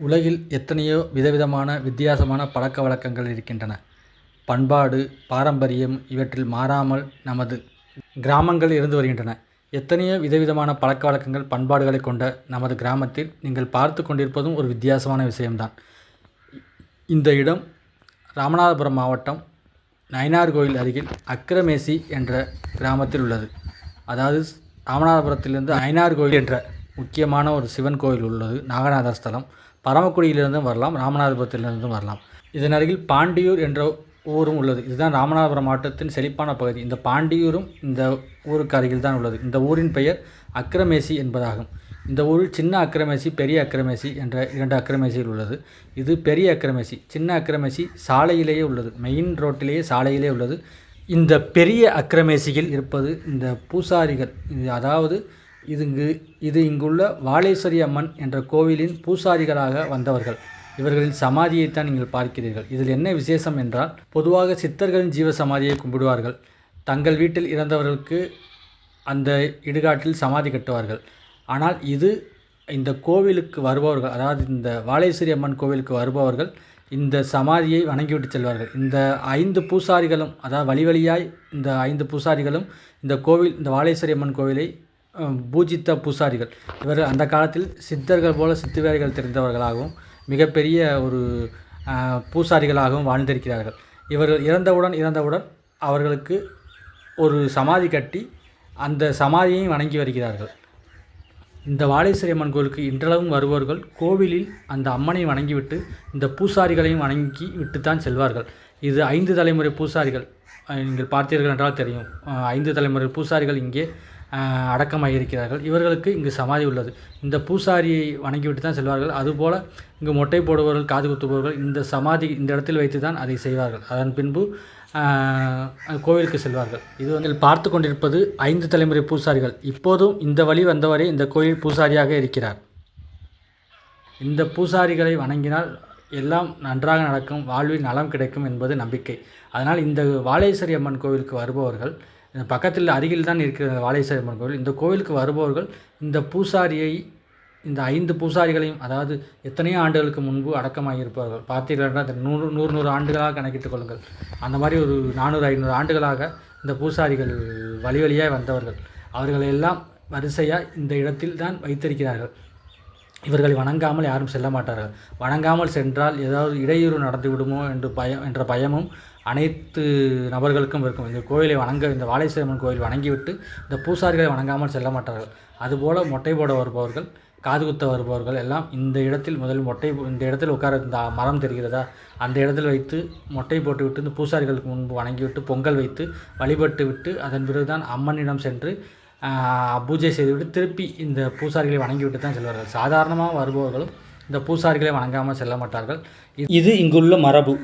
உலகில் எத்தனையோ விதவிதமான வித்தியாசமான பழக்கவழக்கங்கள் இருக்கின்றன. பண்பாடு, பாரம்பரியம் இவற்றில் மாறாமல் நமது கிராமங்கள் இருந்து வருகின்றன. எத்தனையோ விதவிதமான பழக்கவழக்கங்கள், பண்பாடுகளை கொண்ட நமது கிராமத்தில் நீங்கள் பார்த்து கொண்டிருப்பதும் ஒரு வித்தியாசமான விஷயம்தான். இந்த இடம் ராமநாதபுரம் மாவட்டம் நயினார்கோவில் அருகில் அக்கிரமேசி என்ற கிராமத்தில் உள்ளது. அதாவது ராமநாதபுரத்திலிருந்து நயினார்கோவில் என்ற முக்கியமான ஒரு சிவன் கோவில் உள்ளது. நாகநாதர் ஸ்தலம். பரமக்குடியிலிருந்தும் வரலாம், ராமநாதபுரத்திலிருந்தும் வரலாம். இதன் அருகில் பாண்டியூர் என்ற ஊரும் உள்ளது. இதுதான் ராமநாதபுரம் மாவட்டத்தின் செழிப்பான பகுதி. இந்த பாண்டியூரும் இந்த ஊருக்கு அருகில் தான் உள்ளது. இந்த ஊரின் பெயர் அக்கிரமேசி என்பதாகும். இந்த ஊரில் சின்ன அக்கிரமேசி, பெரிய அக்கிரமேசி என்ற 2 அக்கிரமேசிகள் உள்ளது. இது பெரிய அக்கிரமேசி. சின்ன அக்கிரமேசி சாலையிலேயே உள்ளது, மெயின் ரோட்டிலேயே சாலையிலே உள்ளது. இந்த பெரிய அக்கிரமேசியில் இருப்பது இந்த பூசாரிகள். அதாவது இது இங்குள்ள வாலேஸ்வரி அம்மன் என்ற கோவிலின் பூசாரிகளாக வந்தவர்கள். இவர்களின் சமாதியைத்தான் நீங்கள் பார்க்கிறீர்கள். இதில் என்ன விசேஷம் என்றால், பொதுவாக சித்தர்களின் ஜீவ சமாதியை கும்பிடுவார்கள். தங்கள் வீட்டில் இறந்தவர்களுக்கு அந்த இடுகாட்டில் சமாதி கட்டுவார்கள். ஆனால் இந்த கோவிலுக்கு வருபவர்கள், அதாவது இந்த வாலேஸ்வரி அம்மன் கோவிலுக்கு வருபவர்கள் இந்த சமாதியை வணங்கிவிட்டு செல்வார்கள். இந்த 5 பூசாரிகளும், அதாவது வழி வழியாய் இந்த 5 பூசாரிகளும் இந்த வாலேஸ்வரி அம்மன் கோவிலை பூஜித்த பூசாரிகள். இவர்கள் அந்த காலத்தில் சித்தர்கள் போல சித்துவேர்கள் தெரிந்தவர்களாகவும் மிகப்பெரிய ஒரு பூசாரிகளாகவும் வாழ்ந்திருக்கிறார்கள். இவர்கள் இறந்தவுடன் அவர்களுக்கு ஒரு சமாதி கட்டி அந்த சமாதியையும் வணங்கி வருகிறார்கள். இந்த வாலேஸ்வரி அம்மன் கோவிலுக்கு இன்றளவும் வருபவர்கள் கோவிலில் அந்த அம்மனை வணங்கிவிட்டு இந்த பூசாரிகளையும் வணங்கி விட்டுத்தான் செல்வார்கள். இது 5 தலைமுறை பூசாரிகள். நீங்கள் பார்த்தீர்கள் என்றால் தெரியும். 5 தலைமுறை பூசாரிகள் இங்கே அடக்கமாக இருக்கிறார்கள். இவர்களுக்கு இங்கு சமாதி உள்ளது. இந்த பூசாரியை வணங்கிவிட்டு தான் செல்வார்கள். அதுபோல் இங்கு மொட்டை போடுபவர்கள், காது குத்துபவர்கள் இந்த இடத்தில் வைத்து தான் அதை செய்வார்கள். அதன் பின்பு கோவிலுக்கு செல்வார்கள். இது பார்த்து கொண்டிருப்பது 5 தலைமுறை பூசாரிகள். இப்போதும் இந்த வழி வந்தவரை இந்த கோயில் பூசாரியாக இருக்கிறார். இந்த பூசாரிகளை வணங்கினால் எல்லாம் நன்றாக நடக்கும், வாழ்வில் நலம் கிடைக்கும் என்பது நம்பிக்கை. அதனால் இந்த வாலேஸ்வரி அம்மன் கோவிலுக்கு வருபவர்கள், பக்கத்தில் அருகில் தான் இருக்கிற வாலேஸ்வரி அம்மன் கோவில், இந்த கோவிலுக்கு வருபவர்கள் இந்த 5 பூசாரிகளையும், அதாவது எத்தனையோ ஆண்டுகளுக்கு முன்பு அடக்கமாக இருப்பார்கள். பார்த்தீர்கள் என்றால் 100 ஆண்டுகளாக கணக்கிட்டுக் கொள்ளுங்கள். அந்த மாதிரி ஒரு 400-500 ஆண்டுகளாக இந்த பூசாரிகள் வழி வழியாக வந்தவர்கள். அவர்களெல்லாம் வரிசையாக இந்த இடத்தில் தான் வைத்திருக்கிறார்கள். இவர்களை வணங்காமல் யாரும் செல்ல மாட்டார்கள். வணங்காமல் சென்றால் ஏதாவது இடையூறு நடந்து விடுமோ என்ற பயமும் அனைத்து நபர்களுக்கும் இருக்கும். இந்த வாலேஸ்வரி அம்மன் கோயில் வணங்கிவிட்டு இந்த பூசாரிகளை வணங்காமல் செல்ல மாட்டார்கள். அதுபோல் மொட்டை போட வருபவர்கள், காது குத்த வருபவர்கள் எல்லாம் இந்த இடத்தில் இந்த இடத்தில் உட்கார, இந்த மரம் தெரிகிறதா, அந்த இடத்தில் வைத்து மொட்டை போட்டுவிட்டு இந்த பூசாரிகளுக்கு முன்பு வணங்கிவிட்டு பொங்கல் வைத்து வழிபட்டு விட்டு அதன் பிறகுதான் அம்மனிடம் சென்று பூஜை செய்துவிட்டு திருப்பி இந்த பூசாரிகளை வணங்கிவிட்டு தான் செல்வார்கள். சாதாரணமாக வருபவர்களும் இந்த பூசாரிகளை வணங்காமல் செல்ல மாட்டார்கள். இது இங்குள்ள மரபு.